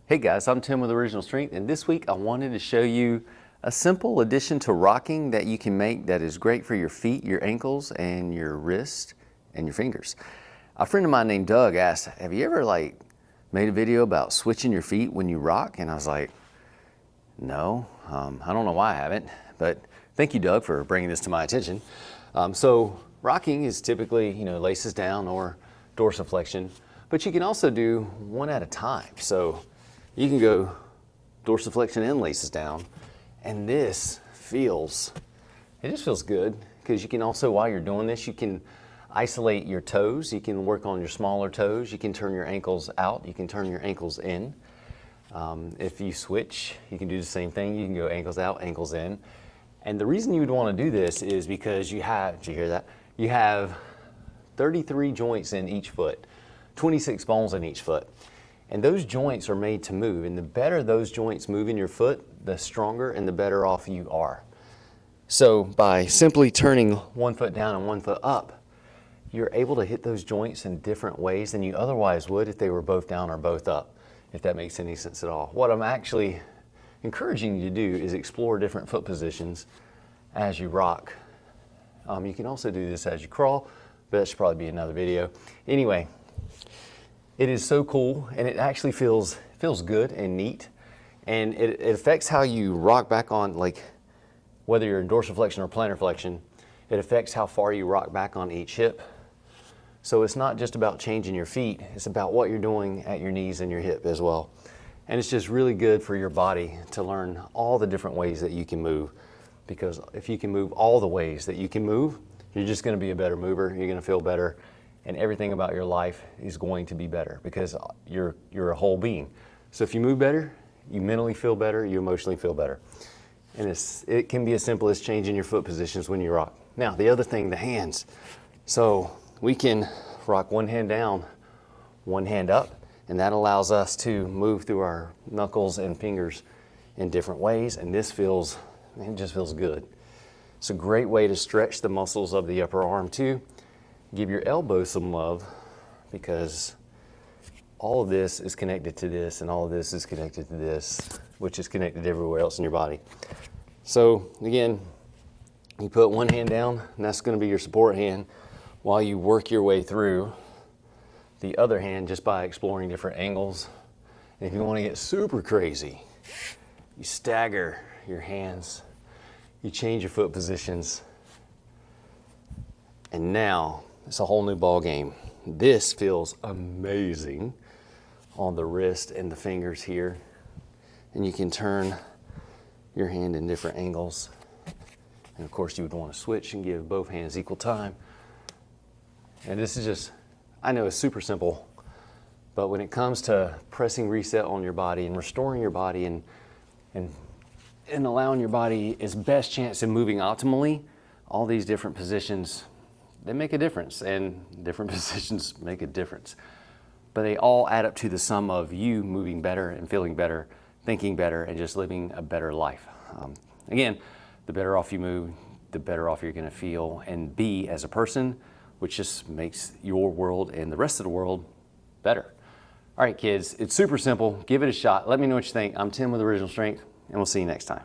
Hey guys, I'm Tim with Original Strength, and this week I wanted to show you a simple addition to rocking that you can make that is great for your feet, your ankles, and your wrist and your fingers. A friend of mine named Doug asked, have you ever made a video about switching your feet when you rock? And I was like, no, I don't know why I haven't, but thank you, Doug, for bringing this to my attention. So rocking is typically, laces down or dorsiflexion, but you can also do one at a time. So you can go dorsiflexion and laces down, and it just feels good, because you can also, while you're doing this, you can isolate your toes. You can work on your smaller toes. You can turn your ankles out. You can turn your ankles in. If you switch, you can do the same thing. You can go ankles out, ankles in. And the reason you would want to do this is because you have, did you hear that? You have 33 joints in each foot, 26 bones in each foot. And those joints are made to move. And the better those joints move in your foot, the stronger and the better off you are. So by simply turning one foot down and one foot up, you're able to hit those joints in different ways than you otherwise would if they were both down or both up, if that makes any sense at all. What I'm actually encouraging you to do is explore different foot positions as you rock. You can also do this as you crawl, but that should probably be another video. Anyway, it is so cool, and it actually feels good and neat, and it affects how you rock back on, whether you're in dorsiflexion or plantar flexion. It affects how far you rock back on each hip. So it's not just about changing your feet, it's about what you're doing at your knees and your hip as well. And it's just really good for your body to learn all the different ways that you can move, because if you can move all the ways that you can move, you're just going to be a better mover, you're going to feel better, and everything about your life is going to be better, because you're a whole being. So if you move better, you mentally feel better, you emotionally feel better. And it can be as simple as changing your foot positions when you rock. Now, the other thing, the hands. So we can rock one hand down, one hand up, and that allows us to move through our knuckles and fingers in different ways, and it just feels good. It's a great way to stretch the muscles of the upper arm too. Give your elbow some love, because all of this is connected to this, and all of this is connected to this, which is connected everywhere else in your body. So again, you put one hand down, and that's going to be your support hand, while you work your way through the other hand just by exploring different angles. And if you want to get super crazy, you stagger your hands, you change your foot positions, and now it's a whole new ball game. This feels amazing on the wrist and the fingers here. And you can turn your hand in different angles. And of course you would want to switch and give both hands equal time. And this is just, I know it's super simple, but when it comes to pressing reset on your body and restoring your body and allowing your body its best chance in moving optimally, all these different positions, they make a difference, and different positions make a difference. But they all add up to the sum of you moving better and feeling better, thinking better, and just living a better life. Again, the better off you move, the better off you're going to feel and be as a person, which just makes your world and the rest of the world better. All right, kids, it's super simple. Give it a shot. Let me know what you think. I'm Tim with Original Strength, and we'll see you next time.